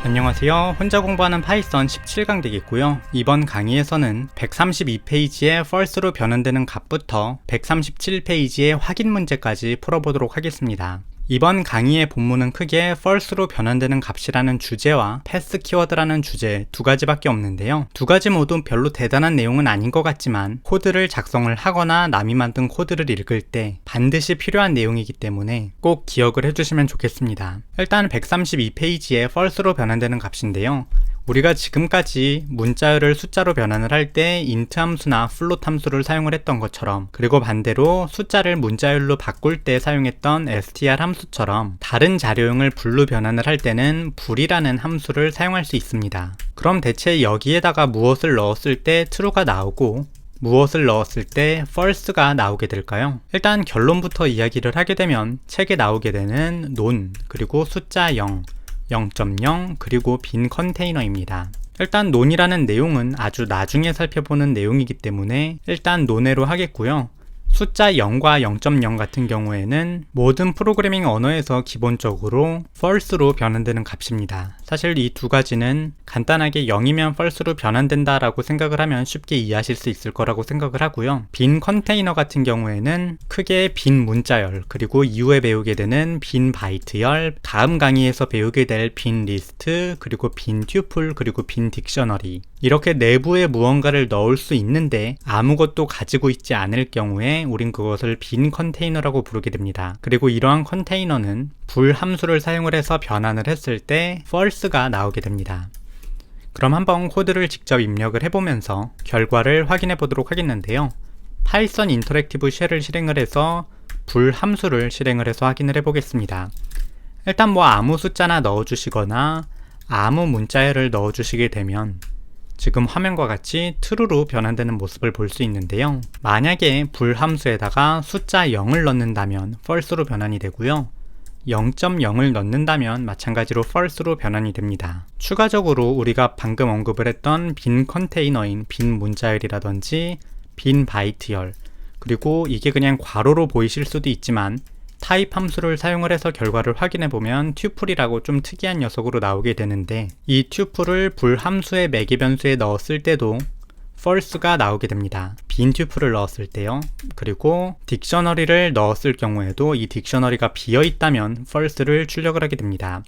안녕하세요. 혼자 공부하는 파이썬 17강되겠고요. 이번 강의에서는 132페이지의 false로 변환되는 값부터 137페이지의 확인 문제까지 풀어보도록 하겠습니다. 이번 강의의 본문은 크게 false로 변환되는 값이라는 주제와 pass 키워드라는 주제 두 가지밖에 없는데요. 두 가지 모두 별로 대단한 내용은 아닌 것 같지만 코드를 작성을 하거나 남이 만든 코드를 읽을 때 반드시 필요한 내용이기 때문에 꼭 기억을 해주시면 좋겠습니다. 일단 132페이지의 false로 변환되는 값인데요. 우리가 지금까지 문자열을 숫자로 변환을 할 때 int 함수나 float 함수를 사용을 했던 것처럼, 그리고 반대로 숫자를 문자열로 바꿀 때 사용했던 str 함수처럼 다른 자료형을 불로 변환을 할 때는 불이라는 함수를 사용할 수 있습니다. 그럼 대체 여기에다가 무엇을 넣었을 때 true가 나오고 무엇을 넣었을 때 false가 나오게 될까요? 일단 결론부터 이야기를 하게 되면 책에 나오게 되는 non, 그리고 숫자 0, 0.0, 그리고 빈 컨테이너입니다. 일단 non이라는 내용은 아주 나중에 살펴보는 내용이기 때문에 일단 non으로 하겠고요. 숫자 0과 0.0 같은 경우에는 모든 프로그래밍 언어에서 기본적으로 false로 변환되는 값입니다. 사실 이 두 가지는 간단하게 0이면 false로 변환된다 라고 생각을 하면 쉽게 이해하실 수 있을 거라고 생각을 하고요. 빈 컨테이너 같은 경우에는 크게 빈 문자열, 그리고 이후에 배우게 되는 빈 바이트열, 다음 강의에서 배우게 될 빈 리스트, 그리고 빈 튜플, 그리고 빈 딕셔너리, 이렇게 내부에 무언가를 넣을 수 있는데 아무것도 가지고 있지 않을 경우에 우린 그것을 빈 컨테이너라고 부르게 됩니다. 그리고 이러한 컨테이너는 불 함수를 사용을 해서 변환을 했을 때 false가 나오게 됩니다. 그럼 한번 코드를 직접 입력을 해보면서 결과를 확인해 보도록 하겠는데요. 파이썬 인터랙티브 쉘을 실행을 해서 불 함수를 실행을 해서 확인을 해보겠습니다. 일단 아무 숫자나 넣어주시거나 아무 문자열을 넣어주시게 되면 지금 화면과 같이 true로 변환되는 모습을 볼 수 있는데요. 만약에 불 함수에다가 숫자 0을 넣는다면 false로 변환이 되고요. 0.0을 넣는다면 마찬가지로 false로 변환이 됩니다. 추가적으로 우리가 방금 언급을 했던 빈 컨테이너인 빈 문자열이라든지 빈 바이트열, 그리고 이게 그냥 괄호로 보이실 수도 있지만 타입 함수를 사용을 해서 결과를 확인해 보면 튜플이라고 좀 특이한 녀석으로 나오게 되는데, 이 튜플을 불 함수의 매개 변수에 넣었을 때도 false가 나오게 됩니다. 빈 튜플을 넣었을 때요. 그리고 딕셔너리를 넣었을 경우에도 이 딕셔너리가 비어 있다면 false를 출력을 하게 됩니다.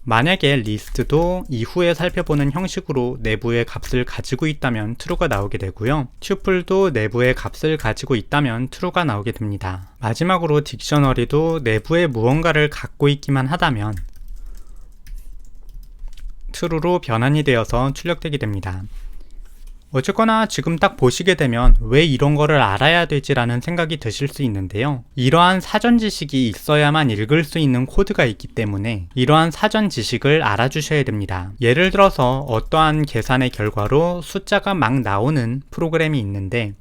만약에 리스트도 이후에 살펴보는 형식으로 내부의 값을 가지고 있다면 true가 나오게 되고요. 튜플도 내부의 값을 가지고 있다면 true가 나오게 됩니다. 마지막으로 딕셔너리도 내부에 무언가를 갖고 있기만 하다면 true로 변환이 되어서 출력되게 됩니다. 어쨌거나 지금 딱 보시게 되면 왜 이런 거를 알아야 되지 라는 생각이 드실 수 있는데요. 이러한 사전 지식이 있어야만 읽을 수 있는 코드가 있기 때문에 이러한 사전 지식을 알아주셔야 됩니다. 예를 들어서 어떠한 계산의 결과로 숫자가 막 나오는 프로그램이 있는데,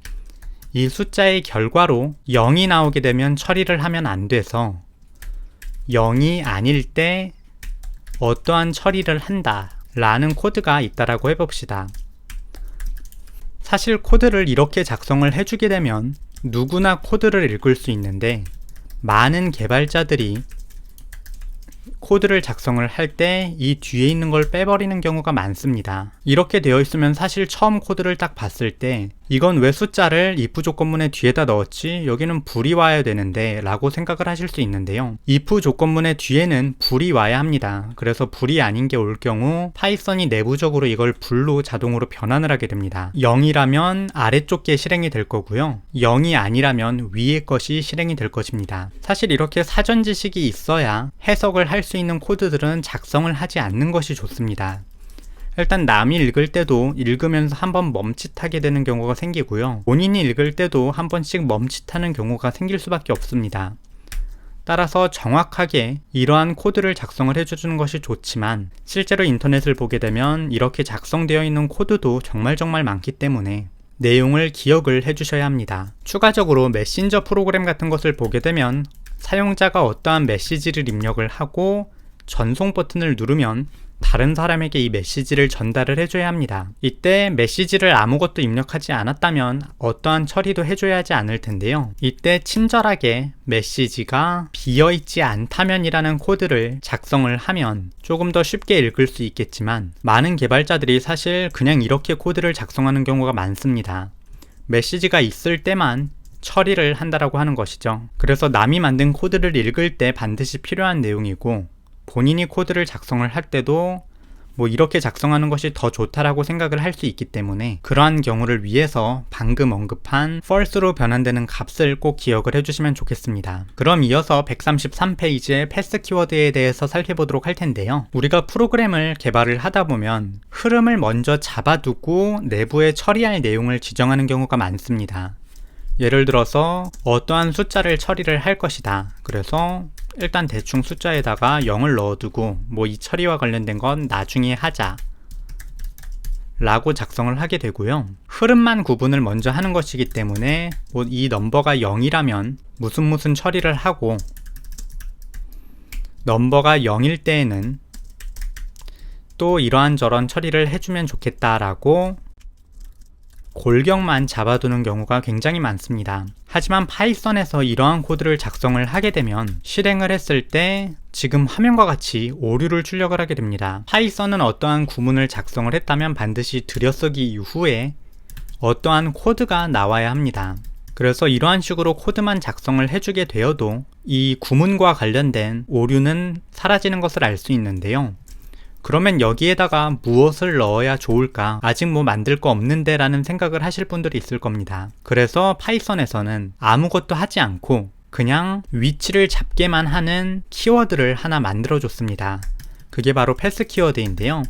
이 숫자의 결과로 0이 나오게 되면 처리를 하면 안 돼서 0이 아닐 때 어떠한 처리를 한다 라는 코드가 있다라고 해봅시다. 사실 코드를 이렇게 작성을 해주게 되면 누구나 코드를 읽을 수 있는데, 많은 개발자들이 코드를 작성을 할 때 이 뒤에 있는 걸 빼버리는 경우가 많습니다. 이렇게 되어 있으면 사실 처음 코드를 딱 봤을 때 이건 왜 숫자를 if 조건문의 뒤에다 넣었지? 여기는 불이 와야 되는데 라고 생각을 하실 수 있는데요. if 조건문의 뒤에는 불이 와야 합니다. 그래서 불이 아닌 게 올 경우 파이썬이 내부적으로 이걸 불로 자동으로 변환을 하게 됩니다. 0이라면 아래쪽 게 실행이 될 거고요. 0이 아니라면 위에 것이 실행이 될 것입니다. 사실 이렇게 사전 지식이 있어야 해석을 할 수 있는 코드들은 작성을 하지 않는 것이 좋습니다. 일단 남이 읽을 때도 읽으면서 한번 멈칫하게 되는 경우가 생기고요. 본인이 읽을 때도 한 번씩 멈칫하는 경우가 생길 수밖에 없습니다. 따라서 정확하게 이러한 코드를 작성을 해주는 것이 좋지만, 실제로 인터넷을 보게 되면 이렇게 작성되어 있는 코드도 정말 많기 때문에 내용을 기억을 해주셔야 합니다. 추가적으로 메신저 프로그램 같은 것을 보게 되면 사용자가 어떠한 메시지를 입력을 하고 전송 버튼을 누르면 다른 사람에게 이 메시지를 전달을 해줘야 합니다. 이때 메시지를 아무것도 입력하지 않았다면 어떠한 처리도 해줘야 하지 않을 텐데요. 이때 친절하게 메시지가 비어있지 않다면이라는 코드를 작성을 하면 조금 더 쉽게 읽을 수 있겠지만, 많은 개발자들이 사실 그냥 이렇게 코드를 작성하는 경우가 많습니다. 메시지가 있을 때만 처리를 한다라고 하는 것이죠. 그래서 남이 만든 코드를 읽을 때 반드시 필요한 내용이고, 본인이 코드를 작성을 할 때도 이렇게 작성하는 것이 더 좋다라고 생각을 할 수 있기 때문에, 그러한 경우를 위해서 방금 언급한 false로 변환되는 값을 꼭 기억을 해주시면 좋겠습니다. 그럼 이어서 133페이지의 패스 키워드에 대해서 살펴보도록 할 텐데요. 우리가 프로그램을 개발을 하다 보면 흐름을 먼저 잡아두고 내부에 처리할 내용을 지정하는 경우가 많습니다. 예를 들어서 어떠한 숫자를 처리를 할 것이다. 그래서 일단 대충 숫자에다가 0을 넣어두고 이 처리와 관련된 건 나중에 하자 라고 작성을 하게 되고요. 흐름만 구분을 먼저 하는 것이기 때문에 이 넘버가 0이라면 무슨 처리를 하고, 넘버가 0일 때에는 또 이러한 저런 처리를 해주면 좋겠다라고 골격만 잡아두는 경우가 굉장히 많습니다. 하지만 파이썬에서 이러한 코드를 작성을 하게 되면 실행을 했을 때 지금 화면과 같이 오류를 출력을 하게 됩니다. 파이썬은 어떠한 구문을 작성을 했다면 반드시 들여쓰기 이후에 어떠한 코드가 나와야 합니다. 그래서 이러한 식으로 코드만 작성을 해주게 되어도 이 구문과 관련된 오류는 사라지는 것을 알 수 있는데요. 그러면 여기에다가 무엇을 넣어야 좋을까? 아직 만들 거 없는데 라는 생각을 하실 분들이 있을 겁니다. 그래서 파이썬에서는 아무것도 하지 않고 그냥 위치를 잡게만 하는 키워드를 하나 만들어 줬습니다. 그게 바로 패스 키워드인데요.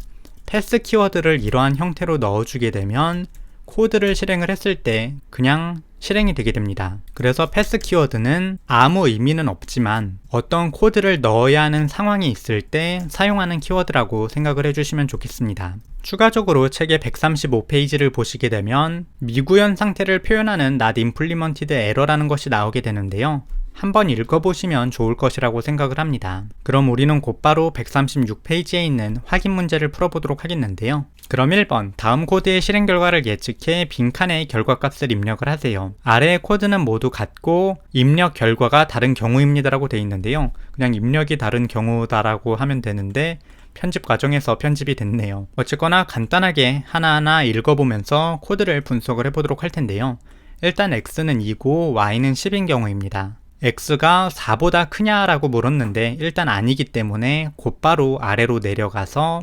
패스 키워드를 이러한 형태로 넣어주게 되면 코드를 실행을 했을 때 그냥 실행이 되게 됩니다. 그래서 패스 키워드는 아무 의미는 없지만 어떤 코드를 넣어야 하는 상황이 있을 때 사용하는 키워드라고 생각을 해주시면 좋겠습니다. 추가적으로 책의 135페이지를 보시게 되면 미구현 상태를 표현하는 not implemented error라는 것이 나오게 되는데요. 한번 읽어보시면 좋을 것이라고 생각을 합니다. 그럼 우리는 곧바로 136페이지에 있는 확인 문제를 풀어보도록 하겠는데요. 그럼 1번, 다음 코드의 실행 결과를 예측해 빈칸에 결과값을 입력을 하세요. 아래의 코드는 모두 같고 입력 결과가 다른 경우입니다라고 되어 있는데요. 그냥 입력이 다른 경우다라고 하면 되는데 편집 과정에서 편집이 됐네요. 어쨌거나 간단하게 하나하나 읽어보면서 코드를 분석을 해보도록 할 텐데요. 일단 x는 2고 y는 10인 경우입니다. x가 4보다 크냐라고 물었는데 일단 아니기 때문에 곧바로 아래로 내려가서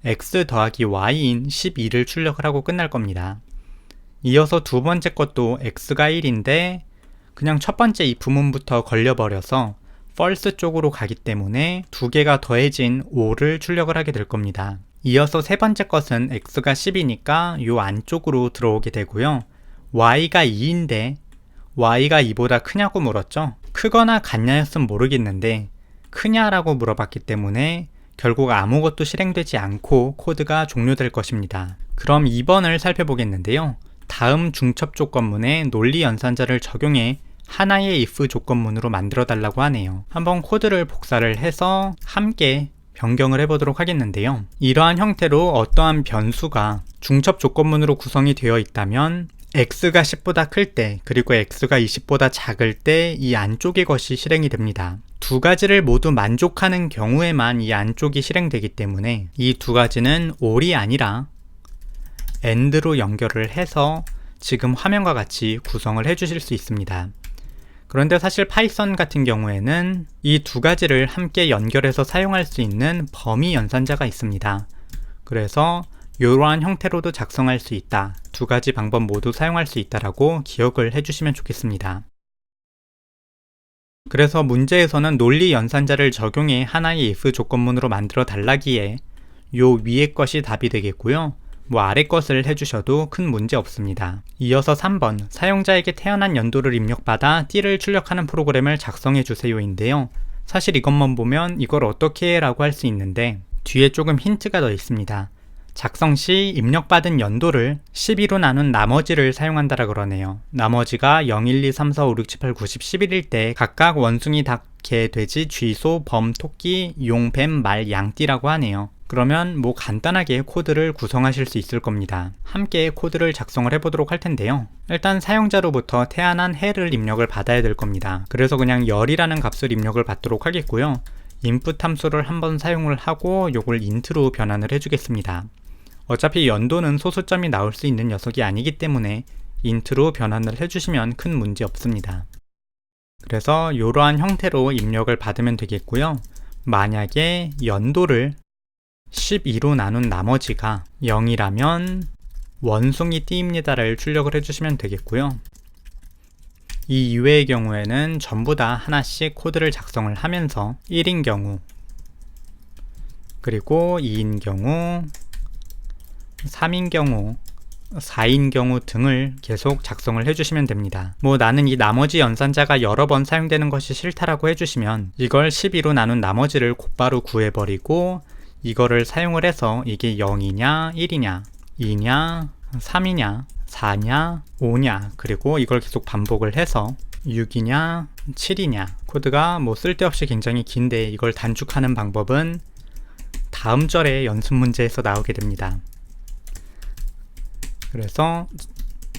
x 더하기 y인 12를 출력을 하고 끝날 겁니다. 이어서 두 번째 것도 x가 1인데 그냥 첫 번째 이 부문부터 걸려버려서 false 쪽으로 가기 때문에 두 개가 더해진 5를 출력을 하게 될 겁니다. 이어서 세 번째 것은 x가 10이니까 요 안쪽으로 들어오게 되고요. y가 2인데 y가 2보다 크냐고 물었죠. 크거나 같냐였으면 모르겠는데 크냐라고 물어봤기 때문에 결국 아무것도 실행되지 않고 코드가 종료될 것입니다. 그럼 2번을 살펴보겠는데요. 다음 중첩 조건문에 논리 연산자를 적용해 하나의 if 조건문으로 만들어 달라고 하네요. 한번 코드를 복사를 해서 함께 변경을 해보도록 하겠는데요. 이러한 형태로 어떠한 변수가 중첩 조건문으로 구성이 되어 있다면 x가 10보다 클 때 그리고 x가 20보다 작을 때 이 안쪽의 것이 실행이 됩니다. 두 가지를 모두 만족하는 경우에만 이 안쪽이 실행되기 때문에 이 두 가지는 or이 아니라 and로 연결을 해서 지금 화면과 같이 구성을 해주실 수 있습니다. 그런데 사실 파이썬 같은 경우에는 이 두 가지를 함께 연결해서 사용할 수 있는 범위 연산자가 있습니다. 그래서 이러한 형태로도 작성할 수 있다. 두 가지 방법 모두 사용할 수 있다라고 기억을 해주시면 좋겠습니다. 그래서 문제에서는 논리 연산자를 적용해 하나의 if 조건문으로 만들어 달라기에 요 위의 것이 답이 되겠고요. 아래 것을 해주셔도 큰 문제 없습니다. 이어서 3번, 사용자에게 태어난 연도를 입력받아 띠를 출력하는 프로그램을 작성해 주세요인데요. 사실 이것만 보면 이걸 어떻게 해 라고 할 수 있는데 뒤에 조금 힌트가 더 있습니다. 작성 시 입력받은 연도를 12로 나눈 나머지를 사용한다라 그러네요. 나머지가 0, 1, 2, 3, 4, 5, 6, 7, 8, 90, 11일 때 각각 원숭이, 닭, 개, 돼지, 쥐, 소, 범, 토끼, 용, 뱀, 말, 양띠라고 하네요. 그러면 뭐 간단하게 코드를 구성하실 수 있을 겁니다. 함께 코드를 작성을 해보도록 할 텐데요. 일단 사용자로부터 태어난 해를 입력을 받아야 될 겁니다. 그래서 그냥 열이라는 값을 입력을 받도록 하겠고요. 인풋 함수를 한번 사용을 하고 요걸 인트로 변환을 해주겠습니다. 어차피 연도는 소수점이 나올 수 있는 녀석이 아니기 때문에 인트로 변환을 해주시면 큰 문제 없습니다. 그래서 이러한 형태로 입력을 받으면 되겠고요. 만약에 연도를 12로 나눈 나머지가 0이라면 원숭이 띠입니다를 출력을 해주시면 되겠고요. 이 이외의 경우에는 전부 다 하나씩 코드를 작성을 하면서 1인 경우, 그리고 2인 경우, 3인 경우, 4인 경우 등을 계속 작성을 해주시면 됩니다. 뭐 나는 이 나머지 연산자가 여러 번 사용되는 것이 싫다라고 해주시면 이걸 12로 나눈 나머지를 곧바로 구해버리고 이거를 사용을 해서 이게 0이냐, 1이냐, 2냐, 3이냐, 4냐, 5냐, 그리고 이걸 계속 반복을 해서 6이냐, 7이냐. 코드가 뭐 쓸데없이 굉장히 긴데 이걸 단축하는 방법은 다음 절의 연습 문제에서 나오게 됩니다. 그래서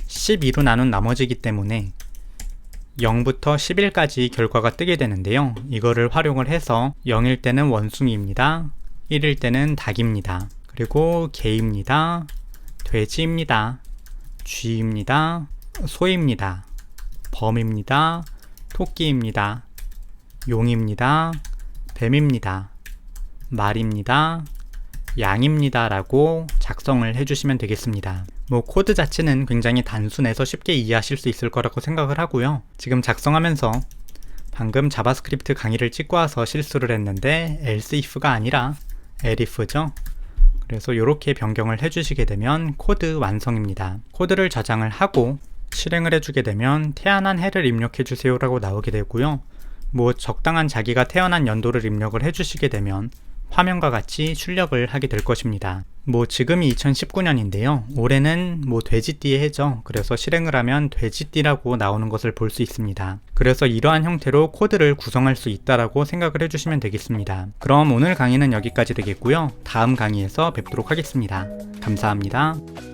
12로 나눈 나머지이기 때문에 0부터 11까지 결과가 뜨게 되는데요. 이거를 활용을 해서 0일 때는 원숭이입니다. 1일 때는 닭입니다. 그리고 개입니다. 돼지입니다. 쥐입니다. 소입니다. 범입니다. 토끼입니다. 용입니다. 뱀입니다. 말입니다. 양입니다 라고 작성을 해주시면 되겠습니다. 뭐 코드 자체는 굉장히 단순해서 쉽게 이해하실 수 있을 거라고 생각을 하고요. 지금 작성하면서 방금 자바스크립트 강의를 찍고 와서 실수를 했는데 else if가 아니라 elif죠. 그래서 이렇게 변경을 해주시게 되면 코드 완성입니다. 코드를 저장을 하고 실행을 해주게 되면 태어난 해를 입력해주세요 라고 나오게 되고요. 뭐 적당한 자기가 태어난 연도를 입력을 해주시게 되면 화면과 같이 출력을 하게 될 것입니다. 뭐 지금이 2019년인데요. 올해는 뭐 돼지띠의 해죠. 그래서 실행을 하면 돼지띠라고 나오는 것을 볼 수 있습니다. 그래서 이러한 형태로 코드를 구성할 수 있다라고 생각을 해주시면 되겠습니다. 그럼 오늘 강의는 여기까지 되겠고요. 다음 강의에서 뵙도록 하겠습니다. 감사합니다.